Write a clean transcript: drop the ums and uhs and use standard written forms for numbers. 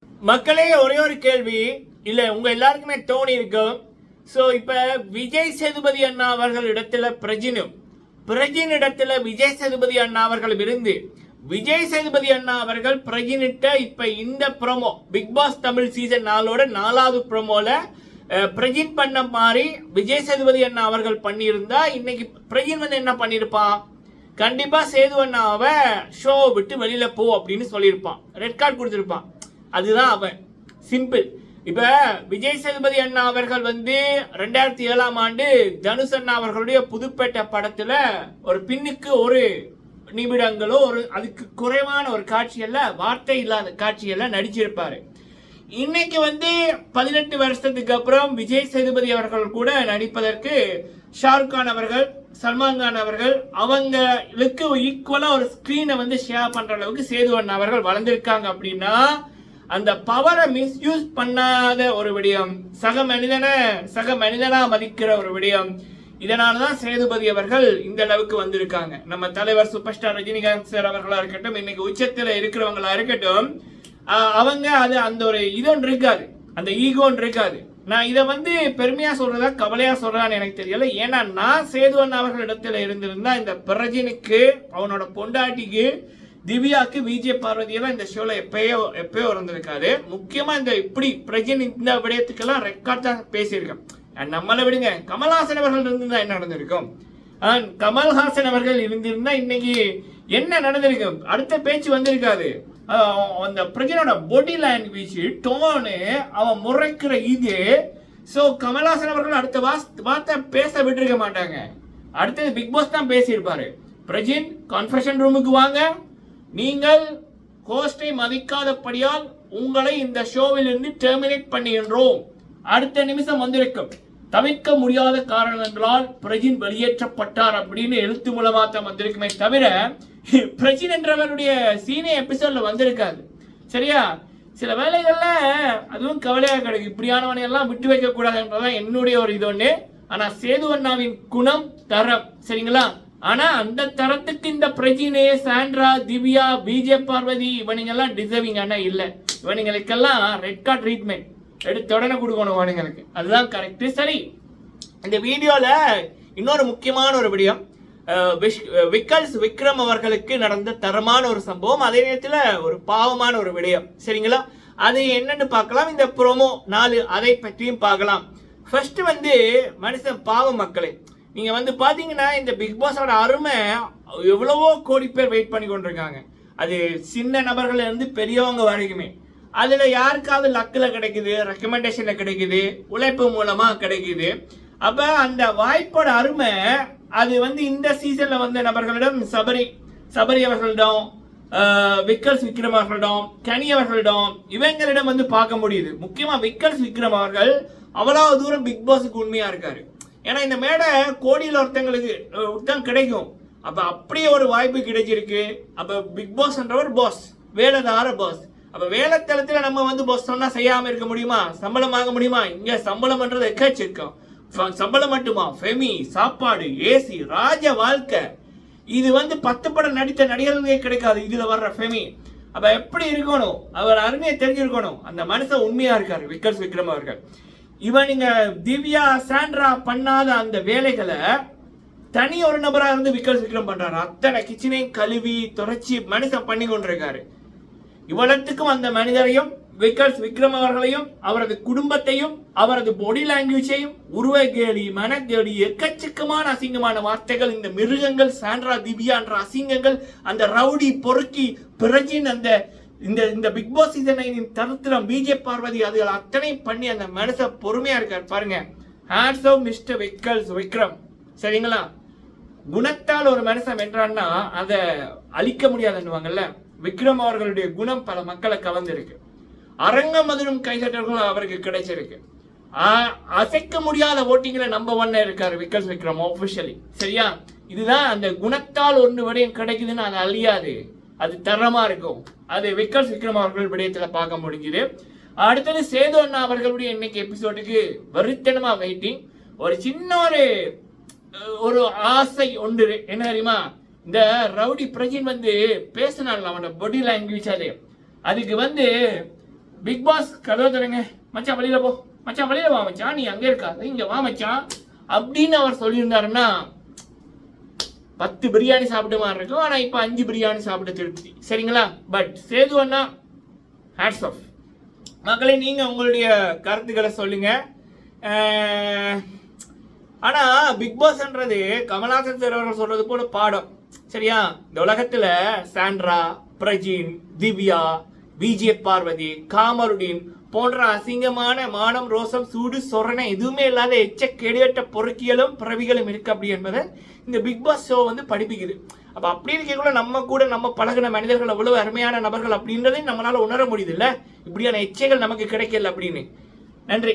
மக்களே ஒரே ஒரு கேள்வி இல்ல உங்க எல்லாருக்குமே தோணி இருக்கும். சோ இப்ப விஜய் சேதுபதி அண்ணா அவர்கள் இடத்துல பிரஜின் இடத்துல விஜய் சேதுபதி அண்ணா அவர்கள் இருந்து விஜய் சேதுபதி அண்ணா அவர்கள் பிரஜினிட்ட இப்ப இந்த promo Bigg Boss Tamil season 4 4வது ப்ரோமோல பிரஜின் பண்ண மாதிரி விஜய் சேதுபதி அண்ணா அவர்கள் பண்ணியிருந்தா இன்னைக்கு பிரஜின் வந்து என்ன பண்ணிருப்பான்? கண்டிப்பா சேது அண்ணாவை ஷோ விட்டு வெளியில போ அப்படின்னு சொல்லியிருப்பான், ரெட் கார்டு கொடுத்திருப்பான். அதுதான் அவன் சிம்பிள். இப்ப விஜய் சேதுபதி அண்ணா அவர்கள் வந்து 2007ஆம் ஆண்டு தனுஷ் அண்ணா அவர்களுடைய புதுப்பேட்டை படத்துல ஒரு பின்னுக்கு ஒரு நிமிடங்களோ ஒரு அதுக்கு குறைவான ஒரு காட்சியல்ல, வார்த்தை இல்லாத காட்சியெல்லாம் நடிச்சிருப்பாரு. இன்னைக்கு வந்து 18 வருஷத்துக்கு அப்புறம் விஜய் சேதுபதி அவர்கள் கூட நடிப்பதற்கு ஷாருக் கான் அவர்கள், சல்மான் கான் அவர்கள் அவங்களுக்கு ஈக்குவலா ஒரு ஸ்கிரீனை வந்து ஷேர் பண்ற அளவுக்கு சேது அண்ணா அவர்கள் வளர்ந்திருக்காங்க. அப்படின்னா அந்த பவரை மிஸ்யூஸ் பண்ணாத ஒரு விடயம், சக மனிதனா மதிக்கிற ஒரு விடயம். இதனாலதான் சேதுபதி அவர்கள் இந்த அளவுக்கு வந்திருக்காங்க. நம்ம தலைவர் சூப்பர் ஸ்டார் ரஜினிகாந்த் சார் அவர்களா இருக்கட்டும், இன்னைக்கு உச்சத்துல இருக்கிறவங்களா இருக்கட்டும், அவங்க அது அந்த ஒரு இதொன்று இருக்காது, அந்த ஈகோன்னு இருக்காது. நான் இதை வந்து பெருமையா சொல்றதா கவலையா சொல்றான்னு எனக்கு தெரியல. ஏன்னா நான் சேது அண்ணா அவர்கள் இடத்துல இருந்திருந்தா இந்த பிரஜினுக்கு, அவனோட பொண்டாட்டிக்கு, திவ்யாக்கு, விஜய் பார்வதி எல்லாம் இந்த ஷோல எப்பயோ இருந்திருக்காது. முக்கியமா இந்த இப்படி பிரஜின் இந்த விடயத்துக்கெல்லாம் ரெக்கார்ட் தான் பேசியிருக்கேன். நம்மளை விடுங்க, கமல்ஹாசன் அவர்கள் இருந்திருந்தா என்ன நடந்திருக்கும்? கமல்ஹாசன் அவர்கள் இருந்திருந்தா இன்னைக்கு என்ன நடந்திருக்கும்? அடுத்த பேச்சு வந்திருக்காது. அந்த பிரஜனோட பாடி லாங்குவேஜ், டோனு, அவன் முறைக்கிற இது, ஸோ கமல்ஹாசன் அவர்கள் அடுத்த வார்த்தை பேச விட்டுருக்க மாட்டாங்க. அடுத்தது பிக் பாஸ் தான் பேசியிருப்பாரு. பிரஜின் கன்ஃபெஷன் ரூமுக்கு வாங்க, நீங்கள் கோஸ்டை மதிக்காதபடியால் உங்களை இந்த ஷோவில் இருந்து டெர்மினேட் பண்ணுகின்றோம். அடுத்த நிமிஷம் வந்திருக்கும், தவிர்க்க முடியாத காரணங்களால் பிரஜின் வெளியேற்றப்பட்டார் அப்படின்னு எழுத்து மூலமா தான் வந்திருக்குமே தவிர பிரஜின் என்றவருடைய சீனே எபிசோட்ல வந்திருக்காது. சரியா? சில வேலைகள்ல அதுவும் கவலையா கிடைக்கும். இப்படியானவனை எல்லாம் விட்டு வைக்க கூடாதுன்றதான் என்னுடைய ஒரு இது ஒண்ணு. ஆனா சேது அண்ணாவின் குணம், தரம், சரிங்களா? ஆனா அந்த தரத்துக்கு இந்த பிரஜினே, சாண்ட்ரா, திவ்யா, விஜய் பார்வதி இவனுங்கெல்லாம் டிசர்விங் ஆனா இல்ல. இவனுங்களுக்கெல்லாம் ரெட் கார்டு ட்ரீட்மெண்ட் எடுத்த உடனே கொடுக்கணும் இவனுங்களுக்கு. அதுதான் கரெக்ட். சரி, இந்த வீடியோல இன்னொரு முக்கியமான ஒரு விடயம், விக்ரம் அவர்களுக்கு நடந்த தரமான ஒரு சம்பவம், அதே நேரத்தில் ஒரு பாவமான ஒரு விடயம். சரிங்களா? அது என்னன்னு பார்க்கலாம். இந்த ப்ரோமோ 4 அதை பற்றியும் பார்க்கலாம். ஃபர்ஸ்ட் வந்து மனுஷன் பாவம். மக்களே, நீங்க வந்து பாத்தீங்கன்னா இந்த பிக் பாஸோட அருமை எவ்வளவோ கோடி பேர் வெயிட் பண்ணி கொண்டிருக்காங்க. அது சின்ன நபர்கள் இருந்து பெரியவங்க வரைக்குமே. அதுல யாருக்காவது லக்ல கிடைக்குது, ரெக்கமெண்டேஷன்ல கிடைக்குது, உழைப்பு மூலமா கிடைக்குது. அப்ப அந்த வாய்ப்போட அருமை அது வந்து இந்த சீசன்ல வந்த நபர்களிடம், சபரி அவர்களிடம், விக்ரம் அவர்களிடம், கனி அவர்களிடம், இவங்களிடம் வந்து பார்க்க முடியுது. முக்கியமா விக்ரம் அவர்கள் அவ்வளவு தூரம் பிக் பாஸுக்கு உண்மையா இருக்காரு. ஏன்னா இந்த மேடை கோடியில் ஒருத்தங்களுக்கு தான் கிடைக்கும். அப்ப அப்படியே ஒரு வாய்ப்பு கிடைச்சிருக்கு. அப்ப பிக் பாஸ்ன்றவர் பாஸ், வேலைதார பாஸ். அப்ப வேலைத்தளத்துல நம்ம வந்து பாஸ் சொன்னா செய்யாம இருக்க முடியுமா? சம்பளம் வாங்க முடியுமா? இங்க சம்பளம்ன்றது எக்கச்சக்கம். சம்பளம் மட்டுமா? ஃபெமி, சாப்பாடு, ஏசி, ராஜ வாழ்க்கை. இது வந்து 10 படம் நடித்த நடிகர்களுக்கே கிடைக்காது இதுல வர்ற ஃபெமி. அப்ப எப்படி இருக்கணும்? அவர் அருமையை தெரிஞ்சிருக்கணும். அந்த மனுஷன் உண்மையா இருக்காரு விக்ரம் அவர்கள். இவன் திவ்யா, சாண்ட்ரா பண்ணாத அந்த வேலைகளை தனி ஒரு நபரா இருந்து விக்ரம் பண்றாரு. அத்தனை கிச்சனையும் கழுவி தொடச்சி மனுஷன் பண்ணி கொண்டிருக்காரு. இவ்வளத்துக்கும் அந்த மனிதரையும், விக்ரம் அவர்களையும், அவரது குடும்பத்தையும், அவரது பாடி லாங்குவேஜையும், உருவகேலி, மனகேலி, எக்கச்சக்கமான அசிங்கமான வார்த்தைகள், இந்த மிருகங்கள், சாண்ட்ரா, திவ்யா என்ற அசிங்கங்கள், அந்த ரவுடி பொறுக்கி பிரஜின், அந்த இந்த பிக் பாஸ் சீசனை தருத்திரம், விஜய் பார்வதி, அதுகள் அத்தனை பண்ணி அந்த மனுஷன் பொறுமையா இருக்காரு பாருங்க. Hats off mister Vikram. சரிங்களா? குணத்தால் ஒரு மனுஷன் வென்றான்னா அதை அழிக்க முடியாதுன்னுவாங்கல்ல. விக்ரம் அவர்களுடைய குணம் பல மக்களை கவர்ந்திருக்கு. அரங்கம் மதுரும் கைதட்டர்களும் அவருக்கு கிடைச்சிருக்கு. அசைக்க முடியாத ஓட்டிங்ல நம்பர் 1 இருக்காரு விக்ரம் ஆஃபிஷியலி. சரியா? இதுதான் அந்த குணத்தால் ஒன்று வரையும் கிடைக்குதுன்னு அது அழியாது, அது தரமா இருக்கும். அது விக்ரம் அவர்கள் விடயத்துல பார்க்க முடிஞ்சுது. அடுத்தது சேது அண்ணா அவர்களுடைய இன்னைக்கு எபிசோடுக்கு வெறித்தனமா வெயிட்டிங். ஒரு சின்ன ஒரு ஆசை ஒன்று என்ன தெரியுமா? இந்த ரவுடி பிரஜின் வந்து பேசினால அவனோட பாடி லாங்குவேஜ், அதுக்கு வந்து பிக் பாஸ் கதவை தரங்க மச்சான் வெளியில போ, மச்சான் வெளியில வா மச்சான், நீ அங்கே இருக்காது இங்க வா மச்சான் அப்படின்னு அவர் சொல்லியிருந்தாருன்னா 10 பிரியாணி சாப்பிட்ட மாதிரி இருக்கும். ஆனால் இப்போ 5 பிரியாணி சாப்பிட்டு திருப்தி. சரிங்களா? பட் சேது அண்ணா ஹேட்ஸ் ஆஃப். மக்களே, நீங்கள் உங்களுடைய கருத்துக்களை சொல்லுங்க. ஆனால் பிக் பாஸ்ன்றது கமல்ஹாசன் சார் அவர்கள் சொல்றது போல பாடம். சரியா? இந்த உலகத்தில் சாண்ட்ரா, பிரஜின், திவ்யா, விஜய பார்வதி, காமருடீன் போன்ற அசிங்கமான மானம், ரோசம், சூடு, சொரணை எதுவுமே இல்லாத எச்ச கெடுகட்ட பொறுக்கியலும் பிறவிகளும் இருக்கு அப்படி என்பதை இந்த பிக் பாஸ் ஷோ வந்து படிப்பிக்குது. அப்போ அப்படி இருக்கக்குள்ள நம்ம கூட நம்ம பழகின மனிதர்கள் அவ்வளவு அருமையான நபர்கள் அப்படின்றதையும் நம்மளால உணர முடியுது இல்லை, இப்படியான எச்சைகள் நமக்கு கிடைக்கல அப்படின்னு. நன்றி.